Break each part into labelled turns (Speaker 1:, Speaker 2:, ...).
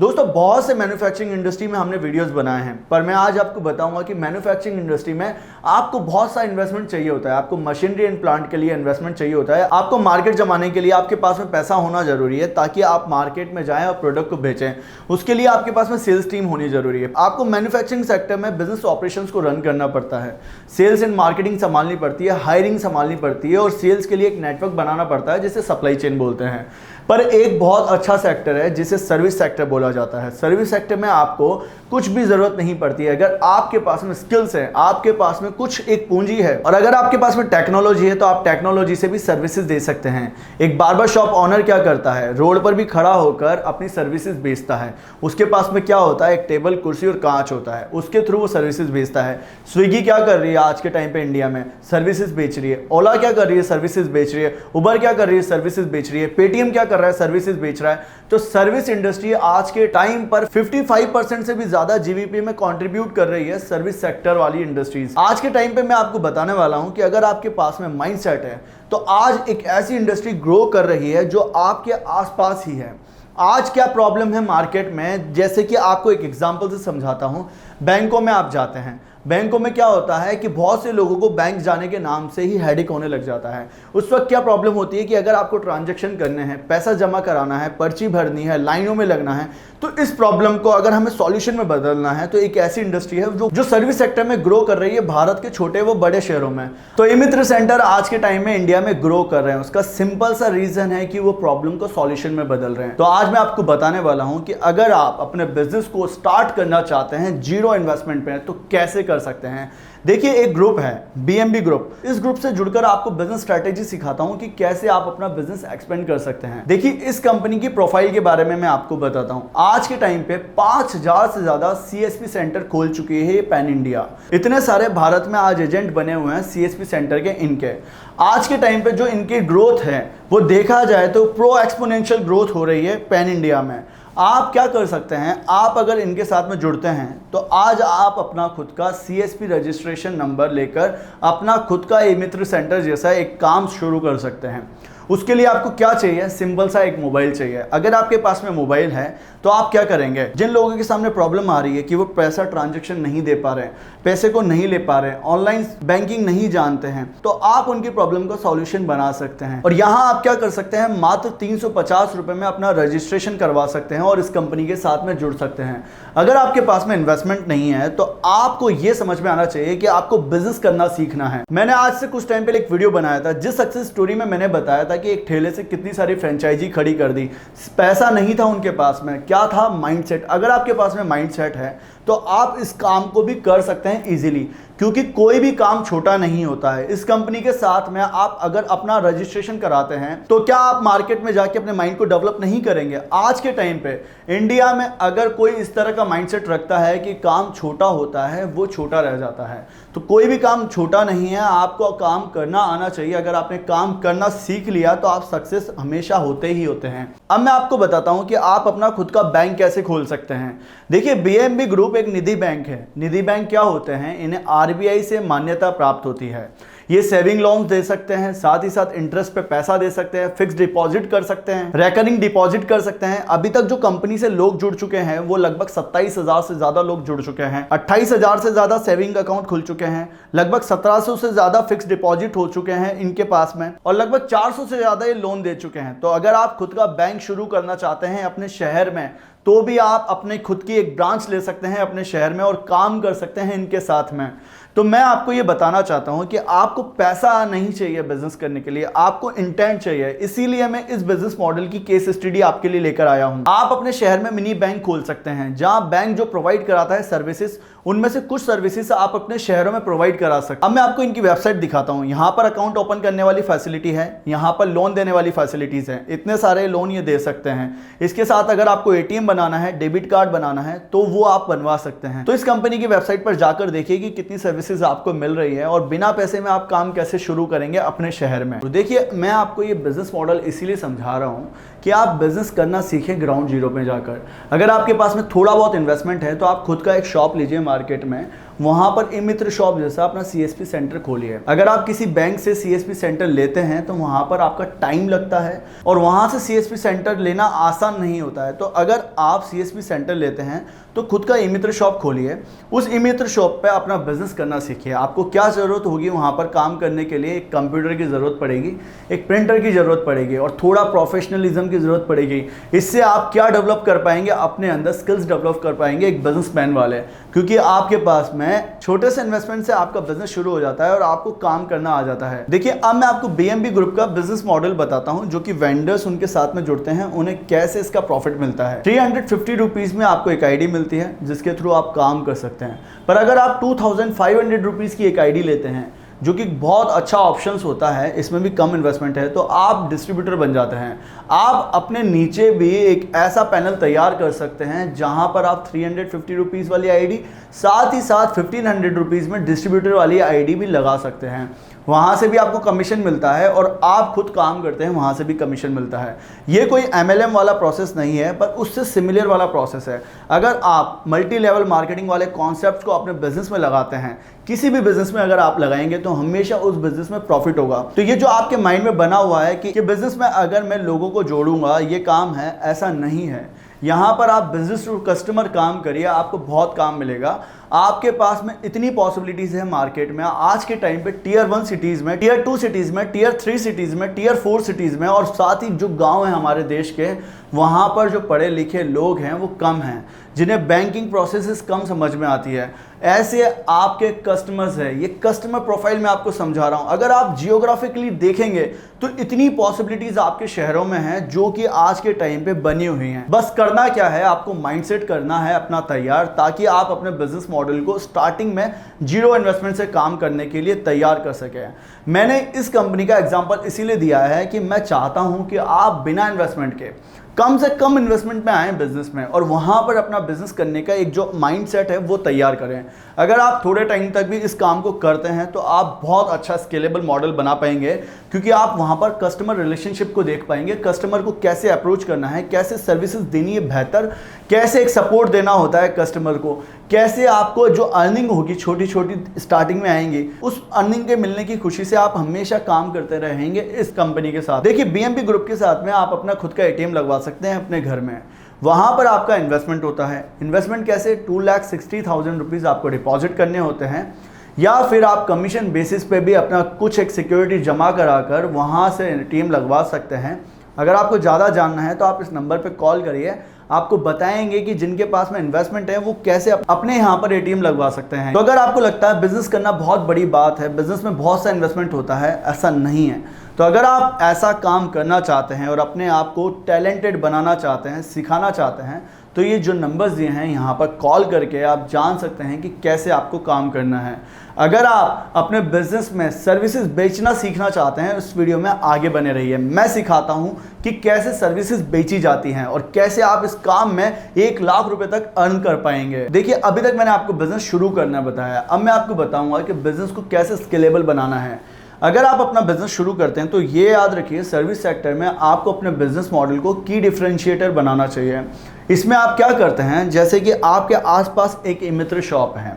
Speaker 1: दोस्तों बहुत से मैन्युफैक्चरिंग इंडस्ट्री में हमने वीडियोस बनाए हैं, पर मैं आज आपको बताऊंगा कि मैन्युफैक्चरिंग इंडस्ट्री में आपको बहुत सा इन्वेस्टमेंट चाहिए होता है। आपको मशीनरी एंड प्लांट के लिए इन्वेस्टमेंट चाहिए होता है। आपको मार्केट जमाने के लिए आपके पास में पैसा होना जरूरी है ताकि आप मार्केट में जाएं और प्रोडक्ट को बेचें। उसके लिए आपके पास में सेल्स टीम होनी जरूरी है। आपको मैन्युफैक्चरिंग सेक्टर में बिजनेस ऑपरेशंस को रन करना पड़ता है, सेल्स एंड मार्केटिंग संभालनी पड़ती है, हायरिंग संभालनी पड़ती है और सेल्स के लिए एक नेटवर्क बनाना पड़ता है जिसे सप्लाई चेन बोलते हैं। पर एक बहुत अच्छा सेक्टर है जिसे सर्विस सेक्टर बोला जाता है। सर्विस सेक्टर में आपको कुछ भी जरूरत नहीं पड़ती है। अगर आपके पास में स्किल्स है, आपके पास में कुछ एक पूंजी है और अगर आपके पास में टेक्नोलॉजी है तो आप टेक्नोलॉजी से भी सर्विसेज दे सकते हैं। एक बार्बर शॉप ऑनर क्या करता है, रोड पर भी खड़ा होकर अपनी सर्विसेज बेचता है। उसके पास में क्या होता है, एक टेबल, कुर्सी और कांच होता है, उसके थ्रू वो सर्विसेज बेचता है। स्विगी क्या कर रही है आज के टाइम पे इंडिया में, सर्विसेज बेच रही है। ओला क्या कर रही है, सर्विसेज बेच रही है। उबर क्या कर रही है, सर्विसेज बेच रही है। पेटीएम क्या कर रहा है, सर्विसेज बेच रहा है। तो सर्विस इंडस्ट्री आज के टाइम पर 55% से भी ज्यादा जीडीपी में कंट्रीब्यूट कर रही है सर्विस सेक्टर वाली इंडस्ट्रीज। आज के टाइम पे मैं आपको बताने वाला हूं कि अगर आपके पास में माइंडसेट है तो आज एक ऐसी इंडस्ट्री ग्रो कर रही है जो आपके आसपास ही है। आज क्या प्रॉब्लम है मार्केट में, जैसे कि आपको एक एग्जांपल से समझाता हूं। बैंकों में आप जाते हैं, बैंकों में क्या होता है कि बहुत से लोगों को बैंक जाने के नाम से ही हेडेक होने लग जाता है। उस वक्त क्या प्रॉब्लम होती है कि अगर आपको ट्रांजैक्शन करने हैं, पैसा जमा कराना है, पर्ची भरनी है, लाइनों में लगना है, तो इस प्रॉब्लम को अगर हमें सॉल्यूशन में बदलना है तो एक ऐसी इंडस्ट्री है जो सर्विस सेक्टर में ग्रो कर रही है भारत के छोटे व बड़े शहरों में। तो ई-मित्र सेंटर आज के टाइम में इंडिया में ग्रो कर रहे हैं। उसका सिंपल सा रीजन है कि वो प्रॉब्लम को सॉल्यूशन में बदल रहे हैं। तो आज मैं आपको बताने वाला हूं कि अगर आप अपने बिजनेस को स्टार्ट करना चाहते हैं जीरो इन्वेस्टमेंट पे तो कैसे कर सकते हैं। देखिए, एक ग्रुप है बीएमबी ग्रुप। इस ग्रुप से जुड़कर आपको बिजनेस स्ट्रेटेजी सिखाता हूं कि कैसे आप अपना बिजनेस एक्सपेंड कर सकते हैं। देखिए, इस कंपनी की प्रोफाइल के बारे में मैं आपको बताता हूं। आज के टाइम पे 5000 से ज्यादा सीएसपी सेंटर खोल चुके हैं पैन इंडिया। इतने सारे भारत में आज एजेंट बने हुए हैं सीएसपी सेंटर के। इनके आज के टाइम पे जो इनकी ग्रोथ है वो देखा जाए तो प्रो एक्सपोनेंशियल ग्रोथ हो रही है पैन इंडिया में। आप क्या कर सकते हैं, आप अगर इनके साथ में जुड़ते हैं तो आज आप अपना खुद का सीएसपी रजिस्ट्रेशन नंबर लेकर अपना खुद का ई-मित्र सेंटर जैसा एक काम शुरू कर सकते हैं। उसके लिए आपको क्या चाहिए, सिंपल सा एक मोबाइल चाहिए। अगर आपके पास में मोबाइल है तो आप क्या करेंगे, जिन लोगों के सामने प्रॉब्लम आ रही है कि वो पैसा ट्रांजैक्शन नहीं दे पा रहे हैं, पैसे को नहीं ले पा रहे हैं, ऑनलाइन बैंकिंग नहीं जानते हैं, तो आप उनकी प्रॉब्लम का सॉल्यूशन बना सकते हैं। और यहाँ आप क्या कर सकते हैं, मात्र 350 रुपए में अपना रजिस्ट्रेशन करवा सकते हैं और इस कंपनी के साथ में जुड़ सकते हैं। अगर आपके पास में इन्वेस्टमेंट नहीं है तो आपको यह समझ में आना चाहिए कि आपको बिजनेस करना सीखना है। मैंने आज से कुछ टाइम पहले एक वीडियो बनाया था जिस सक्सेस स्टोरी में मैंने बताया था कि एक ठेले से कितनी सारी फ्रेंचाइजी खड़ी कर दी। पैसा नहीं था उनके पास में, क्या था, माइंडसेट। अगर आपके पास में माइंडसेट है तो आप इस काम को भी कर सकते हैं इजीली, क्योंकि कोई भी काम छोटा नहीं होता है। इस कंपनी के साथ में आप अगर अपना रजिस्ट्रेशन कराते हैं तो क्या आप मार्केट में जाके अपने माइंड को डेवलप नहीं करेंगे। आज के टाइम पे इंडिया में अगर कोई इस तरह का माइंडसेट रखता है कि काम छोटा होता है, वो छोटा रह जाता है। तो कोई भी काम छोटा नहीं है, आपको काम करना आना चाहिए। अगर आपने काम करना सीख लिया तो आप सक्सेस हमेशा होते ही होते हैं। अब मैं आपको बताता हूं कि आप अपना खुद का बैंक कैसे खोल सकते हैं। देखिए, बीएमबी ग्रुप एक निधि बैंक है। निधि बैंक क्या होते हैं, इन्हें आरबीआई से मान्यता प्राप्त होती है। ये सेविंग लोन्स दे सकते हैं, साथ ही साथ इंटरेस्ट पे पैसा दे सकते हैं, फिक्स डिपॉजिट कर सकते हैं, रेकरिंग डिपॉजिट कर सकते हैं। अभी तक जो कंपनी से लोग जुड़ चुके हैं वो लगभग 27,000 से ज्यादा लोग जुड़ चुके हैं। 28,000 से ज्यादा सेविंग अकाउंट खुल चुके हैं, लगभग 1700 से ज्यादा फिक्स डिपॉजिट हो चुके हैं इनके पास में, और लगभग 400 से ज्यादा ये लोन दे चुके हैं। तो अगर आप खुद का बैंक शुरू करना चाहते हैं अपने शहर में तो भी आप अपने खुद की एक ब्रांच ले सकते हैं अपने शहर में और काम कर सकते हैं इनके साथ में। तो मैं आपको ये बताना चाहता हूं कि आपको पैसा नहीं चाहिए बिजनेस करने के लिए, आपको इंटेंट चाहिए। इसीलिए मैं इस बिजनेस मॉडल की केस स्टडी आपके लिए लेकर आया हूं। आप अपने शहर में मिनी बैंक खोल सकते हैं जहां बैंक जो प्रोवाइड कराता है सर्विसेज, उनमें से कुछ सर्विसेज आप अपने शहरों में प्रोवाइड करा सकते हैं। अब मैं आपको इनकी वेबसाइट दिखाता हूं। यहां पर अकाउंट ओपन करने वाली फैसिलिटी है, यहां पर लोन देने वाली फैसिलिटीज है। इतने सारे लोन ये दे सकते हैं। इसके साथ अगर आपको एटीएम बनाना है, डेबिट कार्ड बनाना है तो वो आप बनवा सकते हैं। तो इस कंपनी की वेबसाइट पर जाकर देखिए कि कितनी सर्विसेज आपको मिल रही है और बिना पैसे में आप काम कैसे शुरू करेंगे अपने शहर में। तो देखिए, मैं आपको ये बिजनेस मॉडल इसीलिए समझा रहा हूं कि आप बिजनेस करना सीखें ग्राउंड जीरो पे जाकर। अगर आपके पास में थोड़ा बहुत इन्वेस्टमेंट है तो आप खुद का एक शॉप लीजिए मार्केट में, वहां पर ई-मित्र शॉप जैसा अपना सीएसपी सेंटर खोलिए। अगर आप किसी बैंक से सीएसपी सेंटर लेते हैं तो वहां पर आपका टाइम लगता है और वहां से सीएसपी सेंटर लेना आसान नहीं होता है। तो अगर आप सीएसपी सेंटर लेते हैं तो खुद का ई-मित्र शॉप खोलिए। उस ई-मित्र शॉप पे अपना बिजनेस करना सीखिए। आपको क्या ज़रूरत होगी वहाँ पर काम करने के लिए? एक कंप्यूटर की ज़रूरत पड़ेगी, एक प्रिंटर की ज़रूरत पड़ेगी और थोड़ा प्रोफेशनलिज्म की ज़रूरत पड़ेगी। इससे आप क्या डेवलप कर पाएंगे? अपने अंदर स्किल्स डेवलप कर पाएंगे एक बिजनेसमैन वाले, क्योंकि आपके पास में छोटे से इन्वेस्टमेंट से आपका बिजनेस शुरू हो जाता है और आपको काम करना आ जाता है। देखिए, अब मैं आपको बीएमबी ग्रुप का बिजनेस मॉडल बताता हूं, जो कि वेंडर्स उनके साथ में जुड़ते हैं, उन्हें कैसे इसका प्रॉफिट मिलता है। 350 रुपीज में आपको एक आईडी मिलती है जिसके थ्रू आप काम कर सकते हैं। पर अगर आप 2500 रुपीज की एक आईडी लेते हैं, जो कि बहुत अच्छा ऑप्शंस होता है, इसमें भी कम इन्वेस्टमेंट है, तो आप डिस्ट्रीब्यूटर बन जाते हैं। आप अपने नीचे भी एक ऐसा पैनल तैयार कर सकते हैं जहां पर आप 350 रुपीज़ वाली आईडी, साथ ही साथ 1500 रुपीज़ में डिस्ट्रीब्यूटर वाली आईडी भी लगा सकते हैं। वहाँ से भी आपको कमीशन मिलता है और आप खुद काम करते हैं, वहाँ से भी कमीशन मिलता है। ये कोई MLM वाला प्रोसेस नहीं है, पर उससे सिमिलर वाला प्रोसेस है। अगर आप मल्टी लेवल मार्केटिंग वाले कॉन्सेप्ट्स को अपने बिजनेस में लगाते हैं, किसी भी बिजनेस में अगर आप लगाएंगे तो हमेशा उस बिजनेस में प्रॉफिट होगा। तो ये जो आपके माइंड में बना हुआ है कि बिजनेस में अगर मैं लोगों को जोड़ूंगा ये काम है, ऐसा नहीं है। यहाँ पर आप बिजनेस टू कस्टमर काम करिए, आपको बहुत काम मिलेगा। आपके पास में इतनी पॉसिबिलिटीज है मार्केट में आज के टाइम पे, टियर 1 सिटीज में, टियर 2 सिटीज में, टियर 3 सिटीज में, टियर 4 सिटीज में, और साथ ही जो गांव है हमारे देश के, वहां पर जो पढ़े लिखे लोग हैं वो कम हैं, जिन्हें बैंकिंग प्रोसेसेस कम समझ में आती है। ऐसे आपके कस्टमर्स है, ये कस्टमर प्रोफाइल में आपको समझा रहा हूं। अगर आप जियोग्राफिकली देखेंगे तो इतनी पॉसिबिलिटीज आपके शहरों में हैं जो कि आज के टाइम पे बनी हुई हैं। बस करना क्या है, आपको माइंडसेट करना है अपना तैयार, ताकि आप अपने बिजनेस मॉडल को स्टार्टिंग में जीरो इन्वेस्टमेंट से काम करने के लिए तैयार कर सके। मैंने इस कंपनी का एग्जांपल इसीलिए दिया है कि मैं चाहता हूं कि आप बिना इन्वेस्टमेंट के कम से कम इन्वेस्टमेंट में आए बिजनेस में, और वहां पर अपना बिजनेस करने का एक जो माइंडसेट है वो तैयार करें। अगर आप थोड़े टाइम तक भी इस काम को करते हैं तो आप बहुत अच्छा स्केलेबल मॉडल बना पाएंगे, क्योंकि आप वहां पर कस्टमर रिलेशनशिप को देख पाएंगे, कस्टमर को कैसे अप्रोच करना है, कैसे सर्विसेज देनी है बेहतर, कैसे एक सपोर्ट देना होता है कस्टमर को, कैसे आपको जो अर्निंग होगी छोटी छोटी स्टार्टिंग में आएंगी, उस अर्निंग के मिलने की खुशी से आप हमेशा काम करते रहेंगे इस कंपनी के साथ। देखिए, बीएमबी ग्रुप के साथ में आप अपना खुद का एटीएम लगवा सकते हैं अपने घर में। वहां पर आपका इन्वेस्टमेंट होता है। इन्वेस्टमेंट कैसे? 2,60,000 रुपीज़ आपको डिपॉजिट करने होते हैं, या फिर आप कमीशन बेसिस पे भी अपना कुछ एक सिक्योरिटी जमा कराकर वहां से एटीएम लगवा सकते हैं। अगर आपको ज़्यादा जानना है तो आप इस नंबर पे कॉल करिए, आपको बताएंगे कि जिनके पास में इन्वेस्टमेंट है वो कैसे अपने यहाँ पर एटीएम लगवा सकते हैं। तो अगर आपको लगता है बिजनेस करना बहुत बड़ी बात है, बिजनेस में बहुत सा इन्वेस्टमेंट होता है, ऐसा नहीं है। तो अगर आप ऐसा काम करना चाहते हैं और अपने आप को टैलेंटेड बनाना चाहते हैं, सिखाना चाहते हैं, तो ये जो नंबर्स दिए हैं यहाँ पर कॉल करके आप जान सकते हैं कि कैसे आपको काम करना है। अगर आप अपने बिजनेस में सर्विसेज बेचना सीखना चाहते हैं, इस वीडियो में आगे बने रहिए। मैं सिखाता हूं कि कैसे सर्विसेज बेची जाती हैं और कैसे आप इस काम में 1 लाख रुपए तक अर्न कर पाएंगे। देखिए, अभी तक मैंने आपको बिजनेस शुरू करना बताया, अब मैं आपको बताऊंगा कि बिजनेस को कैसे स्केलेबल बनाना है। अगर आप अपना बिजनेस शुरू करते हैं तो ये याद रखिए, सर्विस सेक्टर में आपको अपने बिजनेस मॉडल को की डिफरेंशिएटर बनाना चाहिए। इसमें आप क्या करते हैं, जैसे कि आपके आसपास एक ई-मित्र शॉप है,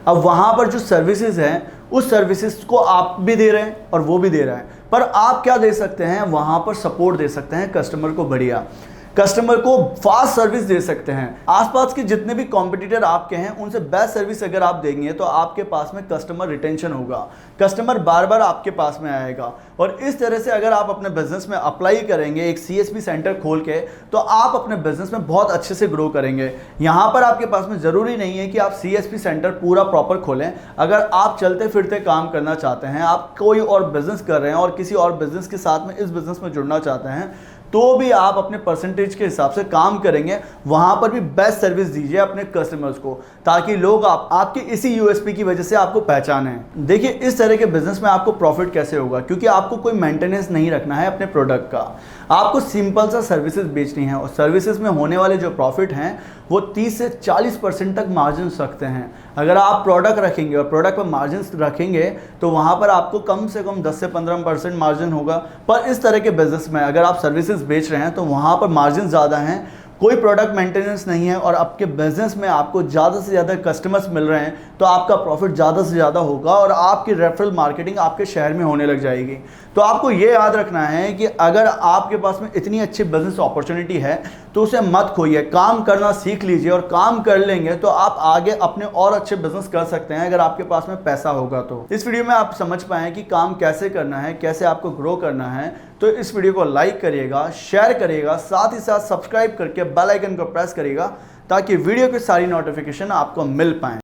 Speaker 1: अब वहाँ पर जो सर्विसेज हैं उस सर्विसेज को आप भी दे रहे हैं और वो भी दे रहा है, पर आप क्या दे सकते हैं, वहाँ पर सपोर्ट दे सकते हैं कस्टमर को, बढ़िया कस्टमर को फास्ट सर्विस दे सकते हैं। आसपास के जितने भी कॉम्पिटिटर आपके हैं उनसे बेस्ट सर्विस अगर आप देंगे तो आपके पास में कस्टमर रिटेंशन होगा, कस्टमर बार बार आपके पास में आएगा। और इस तरह से अगर आप अपने बिजनेस में अप्लाई करेंगे एक सीएसपी सेंटर खोल के, तो आप अपने बिजनेस में बहुत अच्छे से ग्रो करेंगे। यहाँ पर आपके पास में ज़रूरी नहीं है कि आप सीएसपी सेंटर पूरा प्रॉपर खोलें। अगर आप चलते फिरते काम करना चाहते हैं, आप कोई और बिजनेस कर रहे हैं और किसी और बिजनेस के साथ में इस बिजनेस में जुड़ना चाहते हैं, तो भी आप अपने परसेंटेज के हिसाब से काम करेंगे, वहां पर भी बेस्ट सर्विस दीजिए अपने कस्टमर्स को, ताकि लोग आपके इसी यूएसपी की वजह से आपको पहचाने। देखिए, इस तरह के बिजनेस में आपको प्रॉफिट कैसे होगा, क्योंकि आपको कोई मेंटेनेंस नहीं रखना है अपने प्रोडक्ट का। आपको सिंपल सा सर्विसेज बेचनी है और सर्विसेज में होने वाले जो प्रॉफिट हैं वो 30 से 40% तक मार्जिन रखते हैं। अगर आप प्रोडक्ट रखेंगे और प्रोडक्ट पर मार्जिन रखेंगे तो वहाँ पर आपको कम से कम 10 से 15% मार्जिन होगा। पर इस तरह के बिजनेस में अगर आप सर्विसेज बेच रहे हैं तो वहाँ पर मार्जिन ज़्यादा हैं, कोई प्रोडक्ट मेंटेनेंस नहीं है और आपके बिजनेस में आपको ज़्यादा से ज़्यादा कस्टमर्स मिल रहे हैं तो आपका प्रॉफिट ज़्यादा से ज़्यादा होगा और आपकी रेफरल मार्केटिंग आपके शहर में होने लग जाएगी। तो आपको ये याद रखना है कि अगर आपके पास में इतनी अच्छी बिजनेस अपॉर्चुनिटी है तो उसे मत खोइए, काम करना सीख लीजिए और काम कर लेंगे तो आप आगे अपने और अच्छे बिजनेस कर सकते हैं अगर आपके पास में पैसा होगा। तो इस वीडियो में आप समझ पाएँ कि काम कैसे करना है, कैसे आपको ग्रो करना है। तो इस वीडियो को लाइक करिएगा, शेयर करिएगा, साथ ही साथ सब्सक्राइब करके बेल आइकन को प्रेस करिएगा ताकि वीडियो की सारी नोटिफिकेशन आपको मिल पाए।